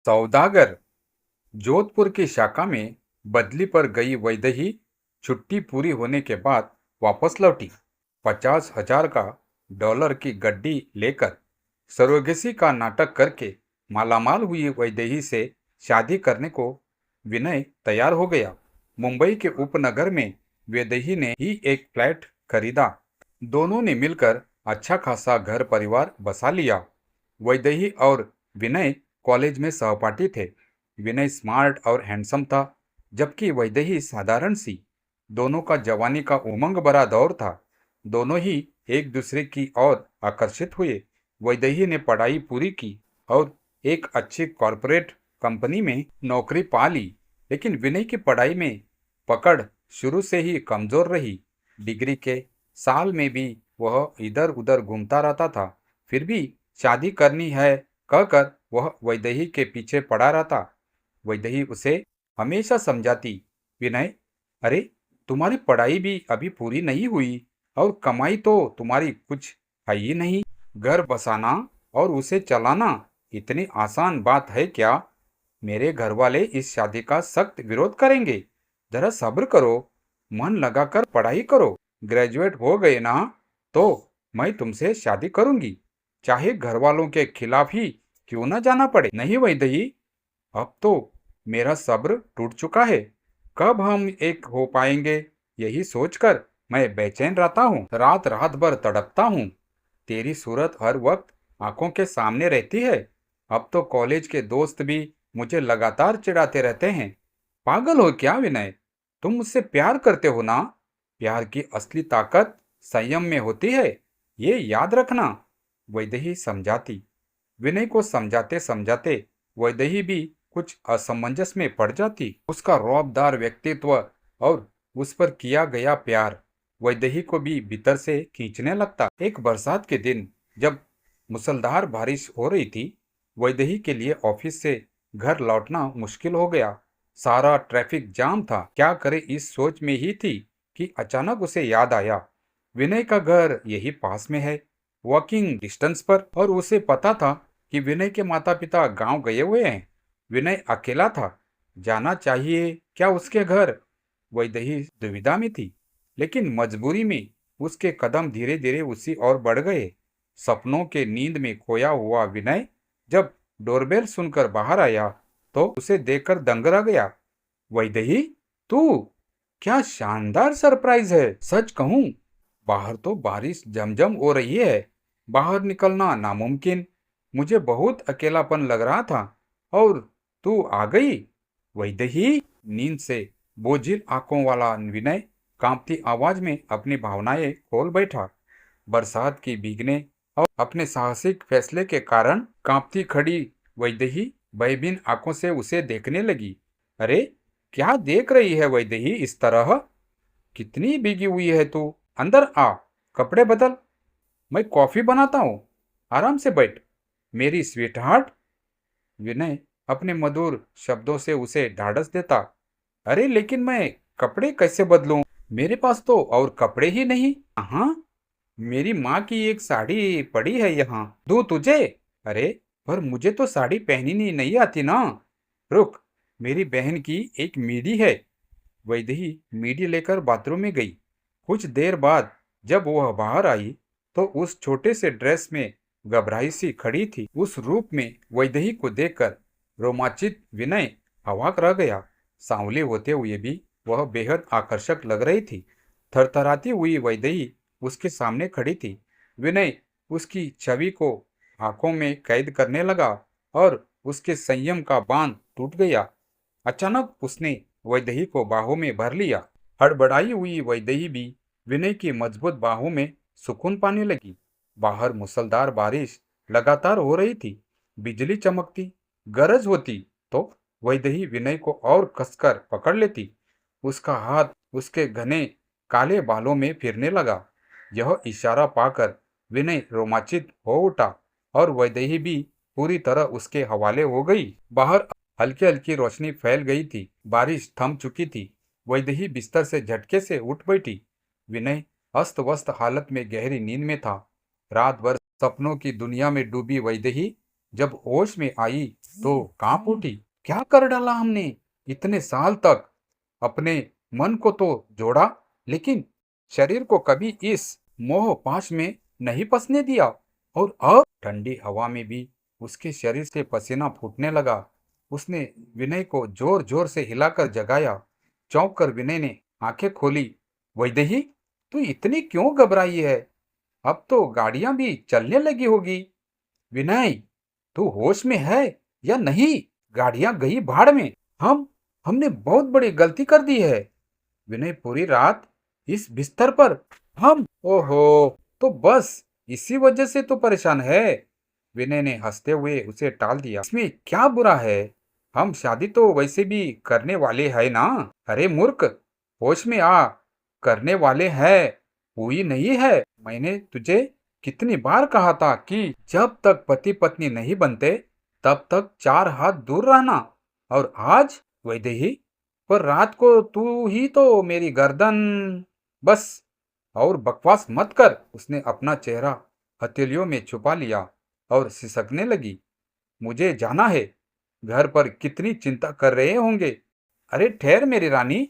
सौदागर। जोधपुर की शाखा में बदली पर गई वैदेही छुट्टी पूरी होने के बाद वापस लौटी। 50,000 का डॉलर की गड्डी लेकर सरोगेसी का नाटक करके मालामाल हुई वैदेही से शादी करने को विनय तैयार हो गया। मुंबई के उपनगर में वैदेही ने ही एक फ्लैट खरीदा। दोनों ने मिलकर अच्छा खासा घर परिवार बसा लिया। वैदेही और विनय कॉलेज में सहपाठी थे। विनय स्मार्ट और हैंडसम था, जबकि वैदेही साधारण सी। दोनों का जवानी का उमंग भरा दौर था। दोनों ही एक दूसरे की ओर आकर्षित हुए। वैदेही ने पढ़ाई पूरी की और एक अच्छी कॉरपोरेट कंपनी में नौकरी पा ली, लेकिन विनय की पढ़ाई में पकड़ शुरू से ही कमजोर रही। डिग्री के साल में भी वह इधर उधर घूमता रहता था। फिर भी शादी करनी है कहकर वह वैदेही के पीछे पड़ा रहता। वैदेही उसे हमेशा समझाती, विनय, अरे तुम्हारी पढ़ाई भी अभी पूरी नहीं हुई और कमाई तो तुम्हारी कुछ है ही नहीं। घर बसाना और उसे चलाना इतनी आसान बात है क्या? मेरे घर वाले इस शादी का सख्त विरोध करेंगे। जरा सब्र करो, मन लगाकर पढ़ाई करो। ग्रेजुएट हो गए ना तो मैं तुमसे शादी करूंगी, चाहे घर वालों के खिलाफ ही क्यों ना जाना पड़े। नहीं वैदेही, अब तो मेरा सब्र टूट चुका है। कब हम एक हो पाएंगे, यही सोचकर मैं बेचैन रहता हूँ। रात रात भर तड़पता हूँ। तेरी सूरत हर वक्त आंखों के सामने रहती है। अब तो कॉलेज के दोस्त भी मुझे लगातार चिढ़ाते रहते हैं। पागल हो क्या विनय? तुम मुझसे प्यार करते हो ना? प्यार की असली ताकत संयम में होती है, ये याद रखना। वैदेही समझाती। विनय को समझाते समझाते वैदेही भी कुछ असमंजस में पड़ जाती। उसका रौबदार व्यक्तित्व और उस पर किया गया प्यार वैदेही को भी भीतर से खींचने लगता। एक बरसात के दिन जब मूसलाधार बारिश हो रही थी, वैदेही के लिए ऑफिस से घर लौटना मुश्किल हो गया। सारा ट्रैफिक जाम था। क्या करे इस सोच में ही थी कि अचानक उसे याद आया, विनय का घर यही पास में है, वॉकिंग डिस्टेंस पर। और उसे पता था कि विनय के माता पिता गांव गए हुए हैं। विनय अकेला था। जाना चाहिए क्या उसके घर? वैदेही दुविधा में थी, लेकिन मजबूरी में उसके कदम धीरे धीरे उसी ओर बढ़ गए। सपनों के नींद में खोया हुआ विनय जब डोरबेल सुनकर बाहर आया तो उसे देखकर दंग रह गया। वैदेही, तू? क्या शानदार सरप्राइज है। सच कहूं, बाहर तो बारिश झमझम हो रही है। बाहर निकलना नामुमकिन। मुझे बहुत अकेलापन लग रहा था और तू आ गई। वैदेही। नींद से बोझिल आंखों वाला विनय कांपती आवाज में अपनी भावनाएं खोल बैठा। बरसात की भीगने और अपने साहसिक फैसले के कारण कांपती खड़ी वैदेही भयभीन आंखों से उसे देखने लगी। अरे क्या देख रही है वैदेही इस तरह? कितनी भीगी हुई है तू? अंदर आ, कपड़े बदल, मैं कॉफी बनाता हूँ। आराम से बैठ मेरी स्वीट हार्ट। विनय अपने मधुर शब्दों से उसे ढाढ़स देता। अरे लेकिन मैं कपड़े कैसे बदलूं? मेरे पास तो और कपड़े ही नहीं। हाँ, मेरी माँ की एक साड़ी पड़ी है यहाँ, दूं तुझे? अरे पर मुझे तो साड़ी पहननी नहीं आती ना। रुक, मेरी बहन की एक मीडी है। वैदेही मीडी लेकर बाथरूम में गई। कुछ देर बाद जब वह बाहर आई तो उस छोटे से ड्रेस में घबराई सी खड़ी थी। उस रूप में वैदेही को देखकर रोमांचित विनय अवाक रह गया। सांवली होते हुए भी वह बेहद आकर्षक लग रही थी। थरथराती हुई वैदेही उसके सामने खड़ी थी। विनय उसकी छवि को आंखों में कैद करने लगा और उसके संयम का बांध टूट गया। अचानक उसने वैदेही को बाहों में भर लिया। हड़बड़ाई हुई वैदेही भी विनय की मजबूत बाहों में सुकून पाने लगी। बाहर मूसलाधार बारिश लगातार हो रही थी। बिजली चमकती, गरज होती तो वैदेही विनय को और कसकर पकड़ लेती। उसका हाथ उसके घने काले बालों में फिरने लगा। यह इशारा पाकर विनय रोमांचित हो उठा और वैदेही भी पूरी तरह उसके हवाले हो गई। बाहर हल्की हल्की रोशनी फैल गई थी। बारिश थम चुकी थी। वैदेही बिस्तर से झटके से उठ बैठी। विनय अस्त व्यस्त हालत में गहरी नींद में था। रात भर सपनों की दुनिया में डूबी वैदेही जब होश में आई तो कांप उठी। क्या कर डाला हमने? इतने साल तक अपने मन को तो जोड़ा, लेकिन शरीर को कभी इस मोह पाश में नहीं फंसने दिया। और अब ठंडी हवा में भी उसके शरीर से पसीना फूटने लगा। उसने विनय को जोर जोर से हिलाकर जगाया। चौंक कर विनय ने आंखें खोली। वैदेही, तू इतनी क्यों घबराई है? अब तो गाड़ियां भी चलने लगी होगी। विनय, तू होश में है या नहीं? गाड़ियां गई भाड़ में। हमने बहुत बड़ी गलती कर दी है। विनय, पूरी रात इस बिस्तर पर हम ओहो, तो बस इसी वजह से तो परेशान है। विनय ने हंसते हुए उसे टाल दिया। इसमें क्या बुरा है? हम शादी तो वैसे भी करने वाले हैं ना। अरे मूर्ख, होश में आ, करने वाले हैं, हुई नहीं है। मैंने तुझे कितनी बार कहा था कि जब तक पति पत्नी नहीं बनते तब तक चार हाथ दूर रहना। और आज वैदेही, पर रात को तू ही तो मेरी गर्दन। बस, और बकवास मत कर। उसने अपना चेहरा हथेलियों में छुपा लिया और सिसकने लगी। मुझे जाना है। घर पर कितनी चिंता कर रहे होंगे। अरे ठहर मेरी रानी।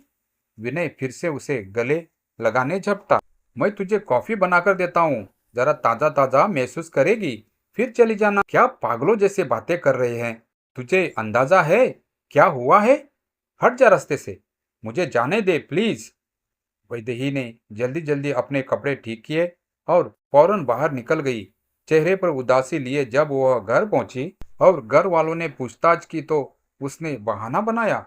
विनय फिर से उसे गले लगाने झपटा। मैं तुझे कॉफी बनाकर देता हूँ, जरा ताजा ताजा महसूस करेगी, फिर चली जाना। क्या पागलों जैसे बातें कर रहे हैं? तुझे अंदाजा है क्या हुआ है? हट जा रास्ते से, मुझे जाने दे प्लीज। वैदेही ने जल्दी जल्दी अपने कपड़े ठीक किए और फौरन बाहर निकल गई। चेहरे पर उदासी लिए जब वह घर पहुंची और घर वालों ने पूछताछ की तो उसने बहाना बनाया।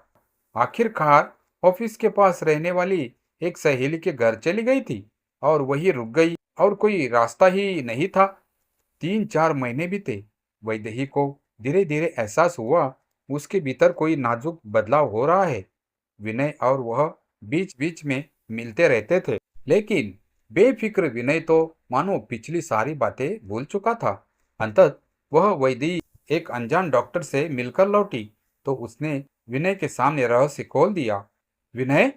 आखिरकार ऑफिस के पास रहने वाली एक सहेली के घर चली गई थी और वही रुक गई, और कोई रास्ता ही नहीं था। 3-4 महीने बीते। वैदेही को धीरे धीरे एहसास हुआ उसके भीतर कोई नाजुक बदलाव हो रहा है। विनय और वह बीच बीच में मिलते रहते थे, लेकिन बेफिक्र विनय तो मानो पिछली सारी बातें भूल चुका था। अंततः वह वैदेही एक अनजान डॉक्टर से मिलकर लौटी तो उसने विनय के सामने रहस्य खोल दिया। विनय,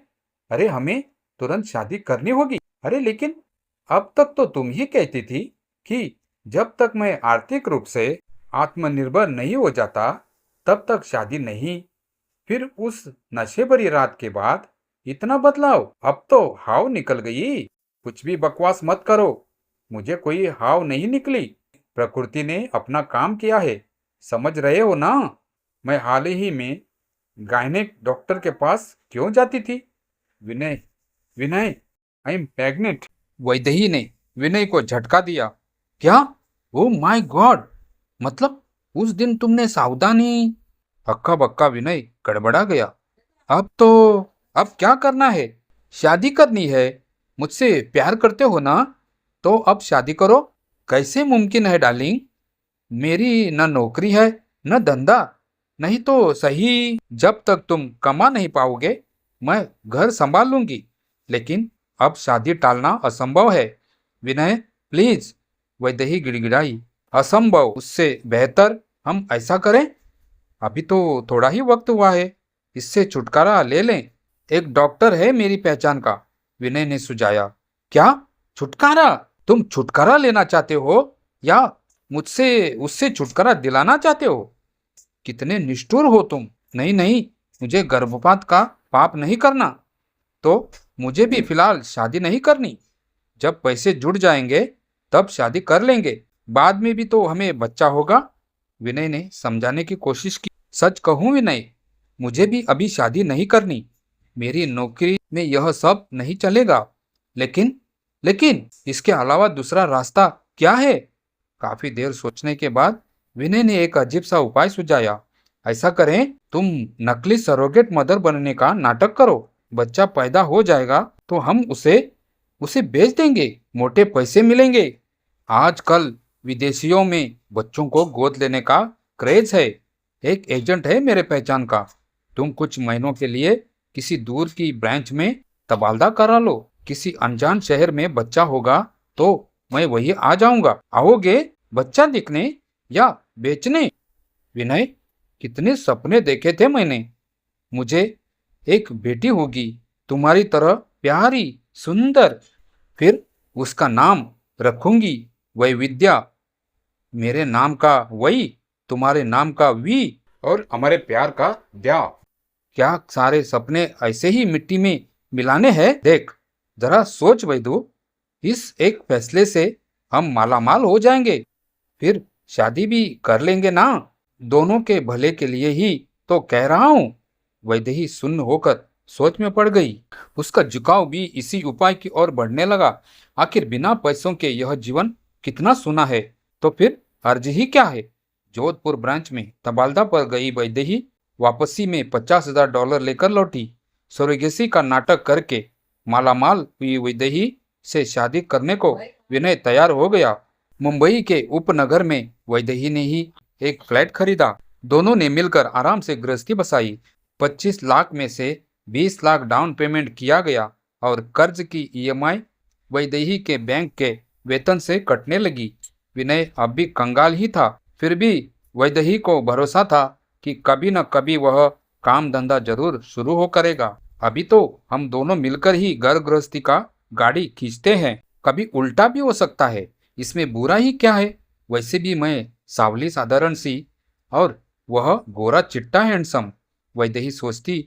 अरे हमें तुरंत शादी करनी होगी। अरे लेकिन अब तक तो तुम ही कहती थी कि जब तक मैं आर्थिक रूप से आत्मनिर्भर नहीं हो जाता तब तक शादी नहीं। फिर उस नशे भरी रात के बाद इतना बदलाव? अब तो हाव निकल गई। कुछ भी बकवास मत करो। मुझे कोई हाव नहीं निकली। प्रकृति ने अपना काम किया है, समझ रहे हो ना? मैं हाल ही में गायनेक डॉक्टर के पास क्यों जाती थी? विनय, विनय, आई एम प्रेग्नेंट। वैदेही ने विनय को झटका दिया। क्या? Oh my God! मतलब उस दिन तुमने सावधानी? हक्का बक्का विनय गड़बड़ा गया। अब तो अब क्या करना है? शादी करनी है। मुझसे प्यार करते हो ना? तो अब शादी करो। कैसे मुमकिन है डार्लिंग? मेरी न नौकरी है न धंधा। नहीं तो सही, जब तक तुम कमा नहीं पाओगे मैं घर संभाल लूंगी, लेकिन अब शादी टालना असंभव है। विनय प्लीज, वैदेही गिड़गिड़ाई। असंभव? उससे बेहतर हम ऐसा करें, अभी तो थोड़ा ही वक्त हुआ है, इससे छुटकारा ले लें। एक डॉक्टर है मेरी पहचान का, विनय ने सुझाया। क्या छुटकारा? तुम छुटकारा लेना चाहते हो या मुझसे उससे छुटकारा दिलाना चाहते हो? कितने निष्ठुर हो तुम। नहीं नहीं, मुझे गर्भपात का पाप नहीं करना। तो मुझे भी फिलहाल शादी नहीं करनी। जब पैसे जुड़ जाएंगे तब शादी कर लेंगे, बाद में भी तो हमें बच्चा होगा। विनय ने समझाने की कोशिश की। सच कहूं विनय, मुझे भी अभी शादी नहीं करनी। मेरी नौकरी में यह सब नहीं चलेगा। लेकिन लेकिन इसके अलावा दूसरा रास्ता क्या है? काफी देर सोचने के बाद विनय ने एक अजीब सा उपाय सुझाया। ऐसा करें, तुम नकली सरोगेट मदर बनने का नाटक करो। बच्चा पैदा हो जाएगा तो हम उसे उसे बेच देंगे, मोटे पैसे मिलेंगे। आजकल विदेशियों में बच्चों को गोद लेने का क्रेज है। एक एजेंट है मेरे पहचान का। तुम कुछ महीनों के लिए किसी दूर की ब्रांच में तबादला करा लो। किसी अनजान शहर में बच्चा होगा तो मैं वही आ जाऊंगा। आओगे बच्चा दिखने या बेचने? विनय, कितने सपने देखे थे मैंने। मुझे एक बेटी होगी, तुम्हारी तरह प्यारी, सुंदर। फिर उसका नाम रखूंगी वैविद्या, मेरे नाम का वही। तुम्हारे नाम का वी और हमारे प्यार का ब्याह। क्या सारे सपने ऐसे ही मिट्टी में मिलाने हैं? देख, जरा सोच वैदू, इस एक फैसले से हम मालामाल हो जाएंगे, फिर शादी भी कर लेंगे ना। दोनों के भले के लिए ही तो कह रहा हूँ। वैदेही सुन्न होकर सोच में पड़ गई। उसका झुकाव भी इसी उपाय की ओर बढ़ने लगा। आखिर बिना पैसों के यह जीवन कितना सूना है, तो फिर अर्ज ही क्या है। जोधपुर ब्रांच में तबादला पर गई वैदेही वापसी में $50,000 लेकर लौटी। स्वर्गेसी का नाटक करके मालामाल हुई वैदेही से शादी करने को विनय तैयार हो गया। मुंबई के उपनगर में वैदेही ने ही एक फ्लैट खरीदा। दोनों ने मिलकर आराम से गृहस्थी बसाई। 25 लाख में से 20 लाख डाउन पेमेंट किया गया और कर्ज की ईएमआई वैदेही के बैंक के वेतन से कटने लगी। विनय अब भी कंगाल ही था, फिर भी वैदेही को भरोसा था कि कभी न कभी वह काम धंधा जरूर शुरू हो करेगा। अभी तो हम दोनों मिलकर ही घर गृहस्थी का गाड़ी खींचते हैं, कभी उल्टा भी हो सकता है, इसमें बुरा ही क्या है। वैसे भी मैं सावली साधारण सी और वह गोरा चिट्टा हैंडसम। वैदेही सोचती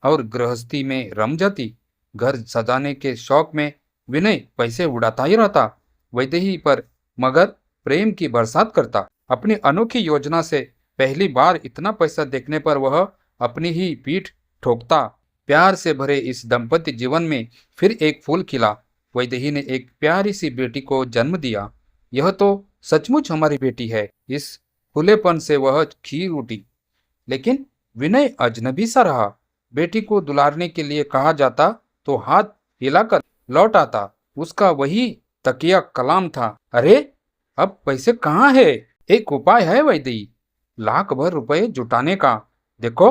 और गृहस्थी में रम जाती। घर सजाने के शौक में विनय पैसे उड़ाता ही रहता वैदेही पर, मगर प्रेम की बरसात करता। अपनी अनोखी योजना से पहली बार इतना पैसा देखने पर वह अपनी ही पीठ ठोकता। प्यार से भरे इस दंपति जीवन में फिर एक फूल खिला। वैदेही ने एक प्यारी सी बेटी को जन्म दिया। यह तो सचमुच हमारी बेटी है। इस खुलेपन से वह खीर उठी। लेकिन विनय अजनबी सा रहा। बेटी को दुलारने के लिए कहा जाता तो हाथ हिलाकर लौट आता। उसका वही तकिया कलाम था। अरे, अब पैसे कहाँ है? एक उपाय है वैदेही, लाख भर रुपए जुटाने का। देखो,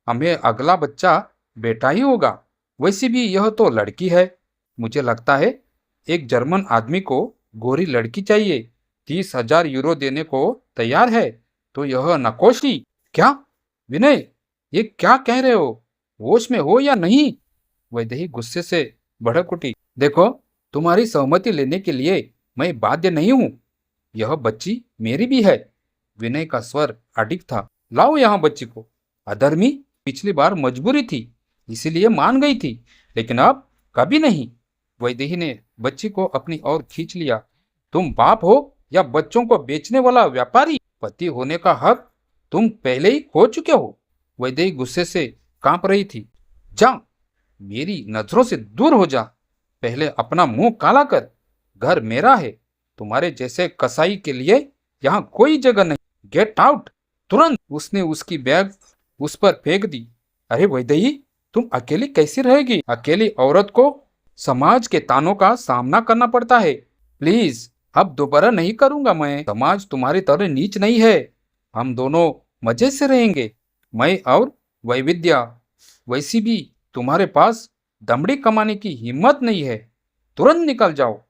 हमें अगला बच्चा बेटा ही होगा। वैसे भी यह तो लड़की है। मुझे लगता है एक जर्मन आदमी को गोरी लड़की चाहिए। 30,000 यूरो देने को तैयार है तो यह नकोशी। क्या विनय, ये क्या कह रहे हो? होश में हो या नहीं? वैदेही गुस्से से भड़क उठी। देखो, तुम्हारी सहमति लेने के लिए मैं बाध्य नहीं हूँ। यह बच्ची मेरी भी है। विनय का स्वर अडिग था। लाओ यहाँ बच्ची को। अधर्मी, पिछली बार मजबूरी थी इसीलिए मान गई थी, लेकिन अब कभी नहीं। वैदेही ने बच्ची को अपनी ओर खींच लिया। तुम बाप हो या बच्चों को बेचने वाला व्यापारी? पति होने का हक तुम पहले ही खो चुके हो। वैदेही गुस्से से कांप रही थी। जा, मेरी नजरों से दूर हो जा। पहले अपना मुंह काला कर। घर मेरा है, तुम्हारे जैसे कसाई के लिए यहाँ कोई जगह नहीं। गेट आउट तुरंत। उसने उसकी बैग उस पर फेंक दी। अरे वैदेही, तुम अकेली कैसी रहेगी? अकेली औरत को समाज के तानों का सामना करना पड़ता है। प्लीज, अब दोबारा नहीं करूंगा मैं। समाज तुम्हारी तरह नीच नहीं है। हम दोनों मजे से रहेंगे, मैं और वैविध्या। वैसी भी तुम्हारे पास दमड़ी कमाने की हिम्मत नहीं है। तुरंत निकल जाओ।